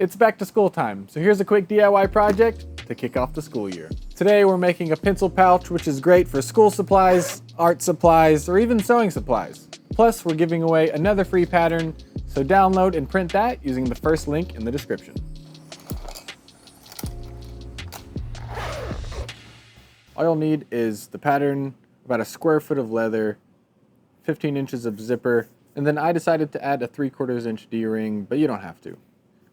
It's back to school time, so here's a quick DIY project to kick off the school year. Today we're making a pencil pouch, which is great for school supplies, art supplies, or even sewing supplies. Plus, we're giving away another free pattern, so download and print that using the first link in the description. All you'll need is the pattern, about a square foot of leather, 15 inches of zipper, and then I decided to add a 3/4 inch D-ring, but you don't have to.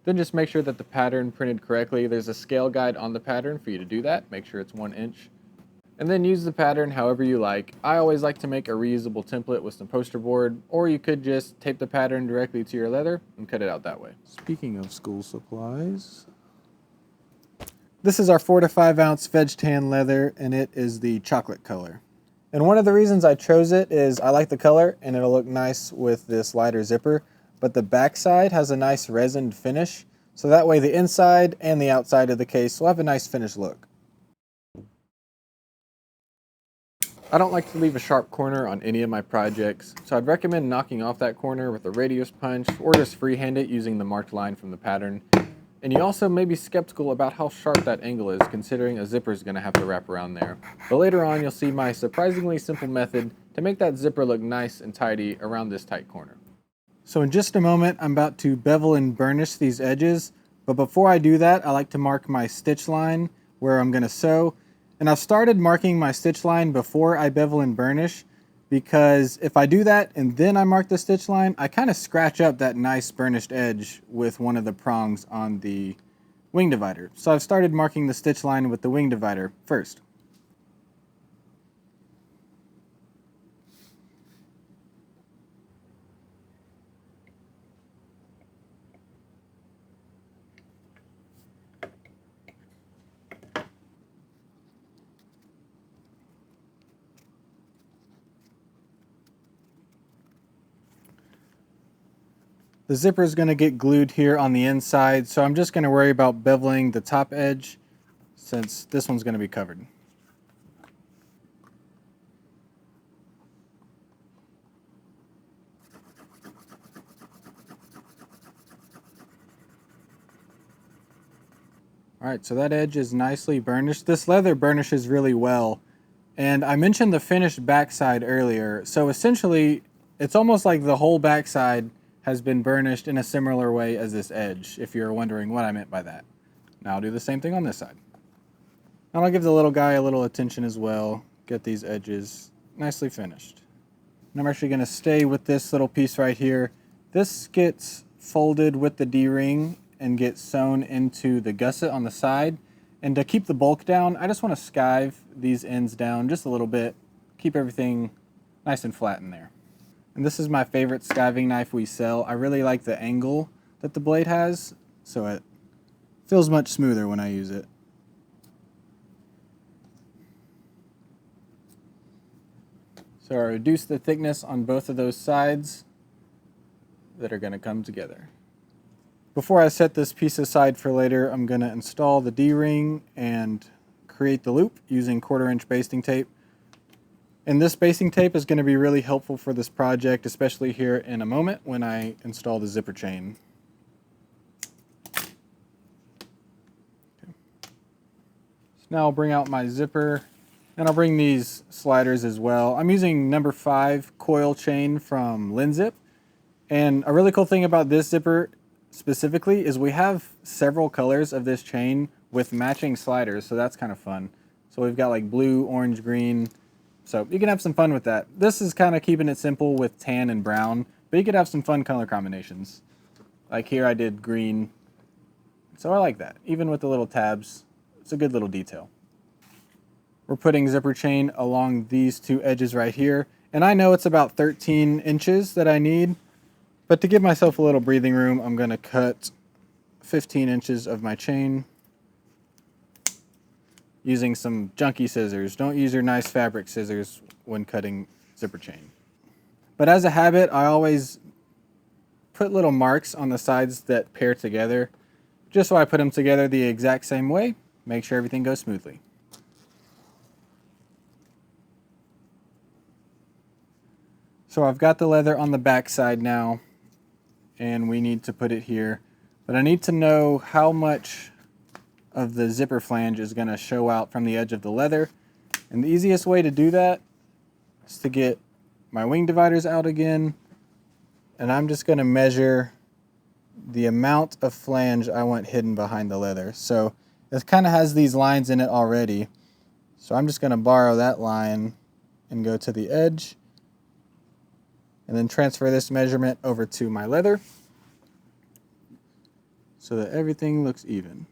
Then just make sure that the pattern printed correctly. There's a scale guide on the pattern for you to do that. Make sure it's 1 inch. And then use the pattern however you like. I always like to make a reusable template with some poster board, or you could just tape the pattern directly to your leather and cut it out that way. Speaking of school supplies, this is our 4 to 5 ounce veg tan leather, and it is the chocolate color. And one of the reasons I chose it is I like the color and it'll look nice with this lighter zipper, but the backside has a nice resined finish, so that way the inside and the outside of the case will have a nice finished look. I don't like to leave a sharp corner on any of my projects, so I'd recommend knocking off that corner with a radius punch or just freehand it using the marked line from the pattern. And you also may be skeptical about how sharp that angle is, considering a zipper is going to have to wrap around there. But later on you'll see my surprisingly simple method to make that zipper look nice and tidy around this tight corner. So in just a moment I'm about to bevel and burnish these edges, but before I do that I like to mark my stitch line where I'm going to sew. And I've started marking my stitch line before I bevel and burnish, because if I do that and then I mark the stitch line, I kind of scratch up that nice burnished edge with one of the prongs on the wing divider. So I've started marking the stitch line with the wing divider first. The zipper is going to get glued here on the inside, so I'm just going to worry about beveling the top edge since this one's going to be covered. Alright, so that edge is nicely burnished. This leather burnishes really well, and I mentioned the finished backside earlier, so essentially it's almost like the whole backside has been burnished in a similar way as this edge, if you're wondering what I meant by that. Now I'll do the same thing on this side. And I'll give the little guy a little attention as well, get these edges nicely finished. And I'm actually going to stay with this little piece right here. This gets folded with the D-ring and gets sewn into the gusset on the side. And to keep the bulk down, I just want to skive these ends down just a little bit, keep everything nice and flat in there. And this is my favorite skiving knife we sell. I really like the angle that the blade has, so it feels much smoother when I use it. So I reduce the thickness on both of those sides that are going to come together. Before I set this piece aside for later, I'm going to install the D-ring and create the loop using 1/4 inch basting tape. And this basting tape is going to be really helpful for this project, especially here in a moment when I install the zipper chain. Okay. So now I'll bring out my zipper, and I'll bring these sliders as well. I'm using number 5 coil chain from Linzip. And a really cool thing about this zipper specifically is we have several colors of this chain with matching sliders, so that's kind of fun. So we've got like blue, orange, green. So you can have some fun with that. This is kind of keeping it simple with tan and brown, but you could have some fun color combinations. Like here I did green, so I like that. Even with the little tabs, it's a good little detail. We're putting zipper chain along these 2 edges right here, and I know it's about 13 inches that I need, but to give myself a little breathing room, I'm going to cut 15 inches of my chain using some junky scissors. Don't use your nice fabric scissors when cutting zipper chain. But as a habit, I always put little marks on the sides that pair together, just so I put them together the exact same way, make sure everything goes smoothly. So I've got the leather on the back side now, and we need to put it here. But I need to know how much of the zipper flange is going to show out from the edge of the leather. And the easiest way to do that is to get my wing dividers out again, and I'm just going to measure the amount of flange I want hidden behind the leather. So it kind of has these lines in it already. So I'm just going to borrow that line and go to the edge and then transfer this measurement over to my leather so that everything looks even.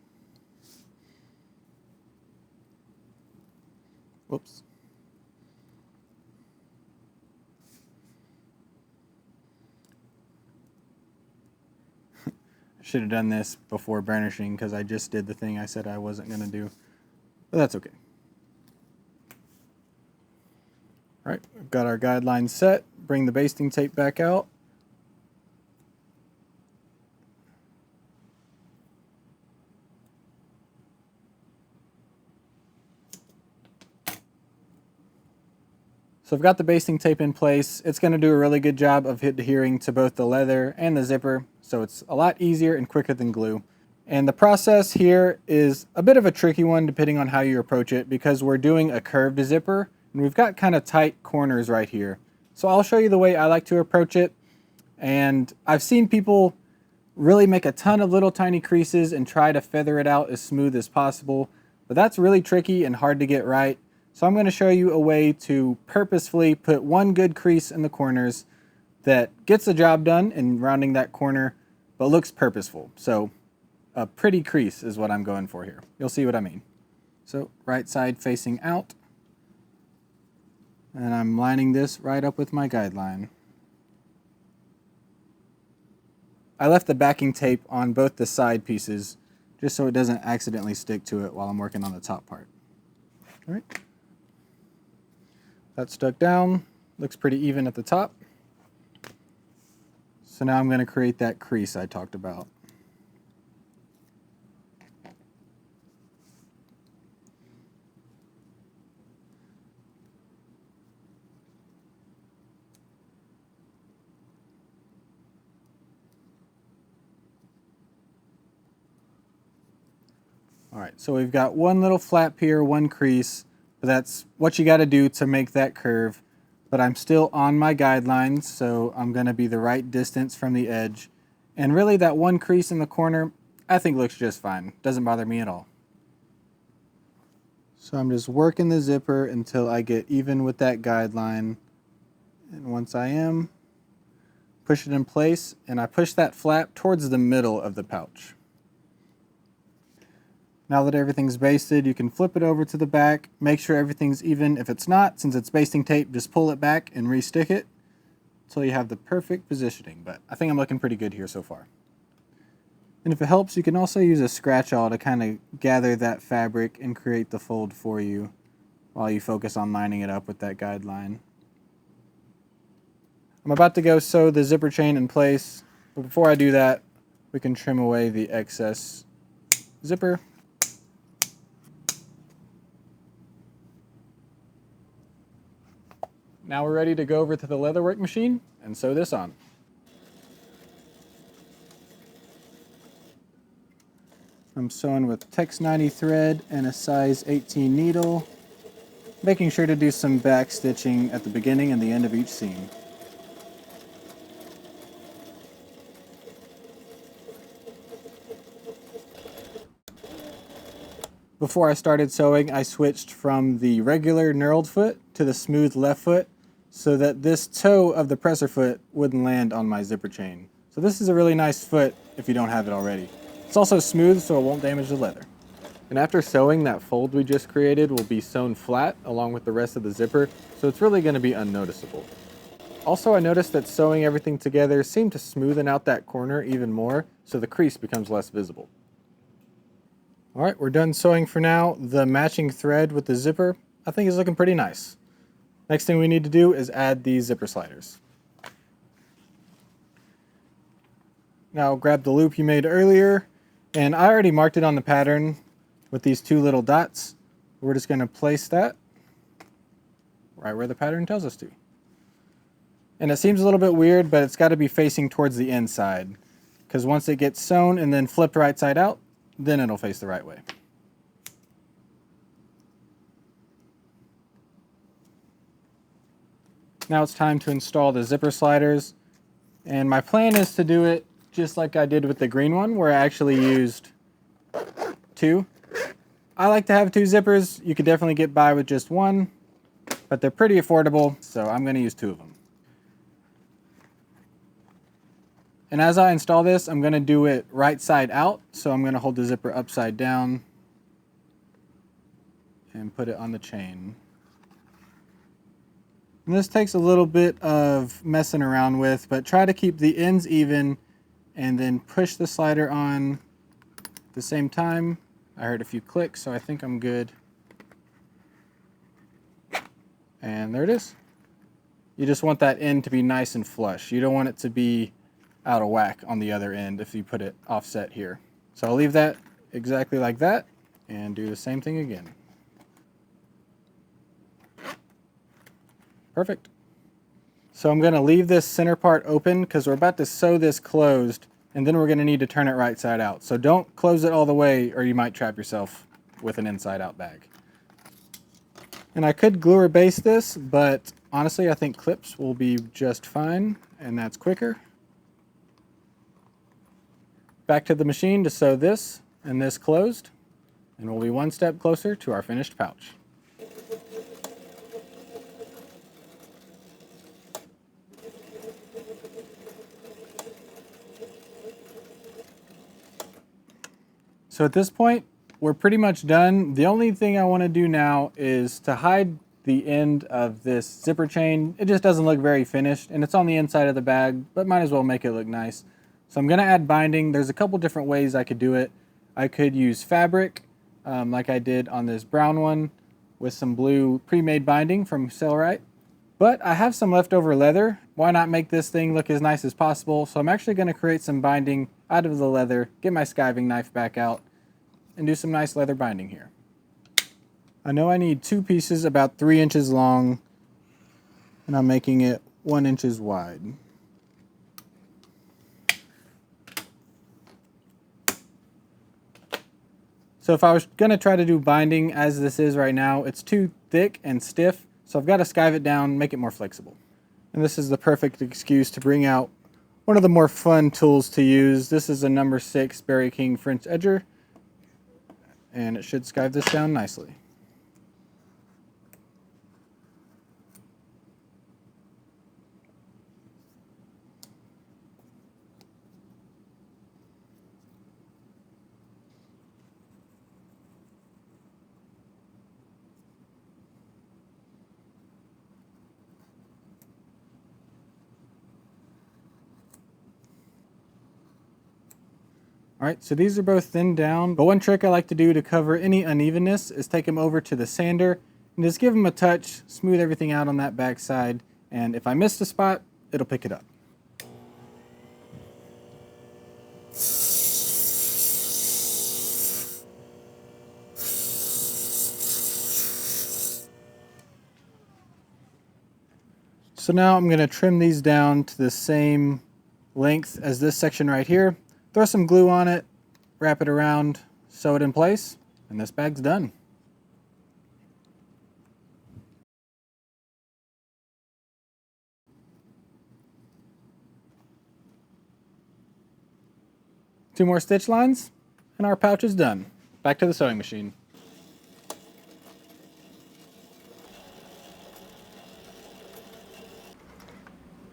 Whoops. Should have done this before burnishing because I just did the thing I said I wasn't going to do. But that's okay. All right, we've got our guidelines set. Bring the basting tape back out. So I've got the basting tape in place. It's going to do a really good job of adhering to both the leather and the zipper, so it's a lot easier and quicker than glue. And the process here is a bit of a tricky one depending on how you approach it, because we're doing a curved zipper and we've got kind of tight corners right here. So I'll show you the way I like to approach it. And I've seen people really make a ton of little tiny creases and try to feather it out as smooth as possible, but that's really tricky and hard to get right. So I'm going to show you a way to purposefully put one good crease in the corners that gets the job done in rounding that corner, but looks purposeful. So a pretty crease is what I'm going for here. You'll see what I mean. So right side facing out, and I'm lining this right up with my guideline. I left the backing tape on both the side pieces just so it doesn't accidentally stick to it while I'm working on the top part. All right. That's stuck down, looks pretty even at the top. So now I'm going to create that crease I talked about. All right, so we've got one little flap here, one crease. That's what you got to do to make that curve, but I'm still on my guidelines, so I'm going to be the right distance from the edge. And really that one crease in the corner I think looks just fine. Doesn't bother me at all. So I'm just working the zipper until I get even with that guideline, and once I am, push it in place, and I push that flap towards the middle of the pouch. Now that everything's basted, you can flip it over to the back, make sure everything's even. If it's not, since it's basting tape, just pull it back and re-stick it until you have the perfect positioning. But I think I'm looking pretty good here so far. And if it helps, you can also use a scratch awl to kind of gather that fabric and create the fold for you while you focus on lining it up with that guideline. I'm about to go sew the zipper chain in place, but before I do that, we can trim away the excess zipper. Now we're ready to go over to the leatherwork machine and sew this on. I'm sewing with Tex 90 thread and a size 18 needle, making sure to do some back stitching at the beginning and the end of each seam. Before I started sewing, I switched from the regular knurled foot to the smooth left foot so that this toe of the presser foot wouldn't land on my zipper chain. So this is a really nice foot if you don't have it already. It's also smooth so it won't damage the leather. And after sewing, that fold we just created will be sewn flat along with the rest of the zipper, so it's really going to be unnoticeable. Also, I noticed that sewing everything together seemed to smoothen out that corner even more, so the crease becomes less visible. All right, we're done sewing for now. The matching thread with the zipper, I think, is looking pretty nice. Next thing we need to do is add these zipper sliders. Now grab the loop you made earlier, and I already marked it on the pattern with these two little dots. We're just going to place that right where the pattern tells us to. And it seems a little bit weird, but it's got to be facing towards the inside, because once it gets sewn and then flipped right side out, then it'll face the right way. Now it's time to install the zipper sliders, and my plan is to do it just like I did with the green one, where I actually used 2. I like to have 2 zippers. You could definitely get by with just 1, but they're pretty affordable, so I'm going to use 2 of them. And as I install this, I'm going to do it right side out, so I'm going to hold the zipper upside down and put it on the chain. And this takes a little bit of messing around with, but try to keep the ends even and then push the slider on at the same time. I heard a few clicks, so I think I'm good. And there it is. You just want that end to be nice and flush. You don't want it to be out of whack on the other end if you put it offset here. So I'll leave that exactly like that and do the same thing again. Perfect. So I'm going to leave this center part open because we're about to sew this closed, and then we're going to need to turn it right side out. So don't close it all the way or you might trap yourself with an inside out bag. And I could glue or baste this, but honestly I think clips will be just fine, and that's quicker. Back to the machine to sew this and this closed, and we'll be one step closer to our finished pouch. So at this point, we're pretty much done. The only thing I want to do now is to hide the end of this zipper chain. It just doesn't look very finished, and it's on the inside of the bag, but might as well make it look nice. So I'm going to add binding. There's a couple different ways I could do it. I could use fabric, like I did on this brown one, with some blue pre-made binding from Sailrite. But I have some leftover leather. Why not make this thing look as nice as possible? So I'm actually going to create some binding out of the leather, get my skiving knife back out, and do some nice leather binding here. I know I need 2 pieces about 3 inches long, and I'm making it 1 inch wide. So if I was going to try to do binding as this is right now, it's too thick and stiff, so I've got to skive it down, make it more flexible. And this is the perfect excuse to bring out one of the more fun tools to use. This is a number 6 Berry King French edger, and it should skive this down nicely. Alright, so these are both thinned down, but one trick I like to do to cover any unevenness is take them over to the sander and just give them a touch, smooth everything out on that back side, and if I missed a spot, it'll pick it up. So now I'm going to trim these down to the same length as this section right here. Throw some glue on it, wrap it around, sew it in place, and this bag's done. Two more stitch lines, and our pouch is done. Back to the sewing machine.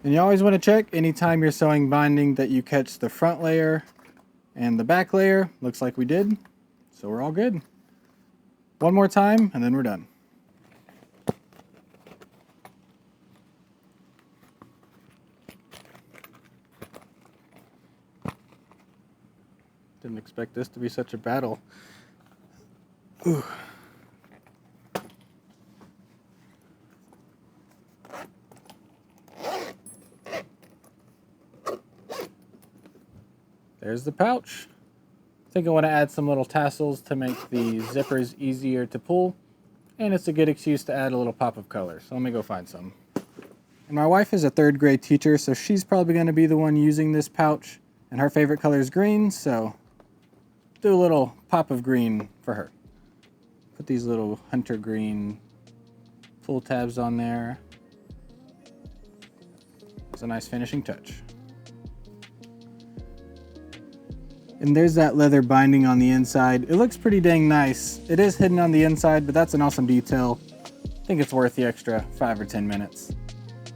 And you always want to check anytime you're sewing binding that you catch the front layer and the back layer. Looks like we did, so we're all good. One more time and then we're done. Didn't expect this to be such a battle. Ooh. There's the pouch. I think I want to add some little tassels to make the zippers easier to pull, and it's a good excuse to add a little pop of color, so let me go find some. And my wife is a 3rd grade teacher, so she's probably going to be the one using this pouch, And her favorite color is green, so do a little pop of green for her. Put these little hunter green pull tabs on there. It's a nice finishing touch. And there's that leather binding on the inside. It looks pretty dang nice. It is hidden on the inside, but that's an awesome detail. I think it's worth the extra 5 or 10 minutes.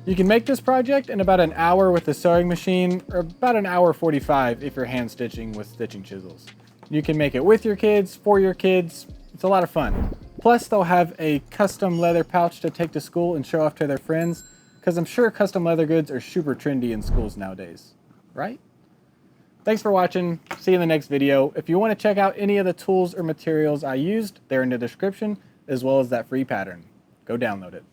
You can make this project in about an hour with the sewing machine, or about an hour 45 if you're hand stitching with stitching chisels. You can make it with your kids, for your kids. It's a lot of fun. Plus, they'll have a custom leather pouch to take to school and show off to their friends, because I'm sure custom leather goods are super trendy in schools nowadays, right? Thanks for watching. See you in the next video. If you want to check out any of the tools or materials I used, they're in the description, as well as that free pattern. Go download it.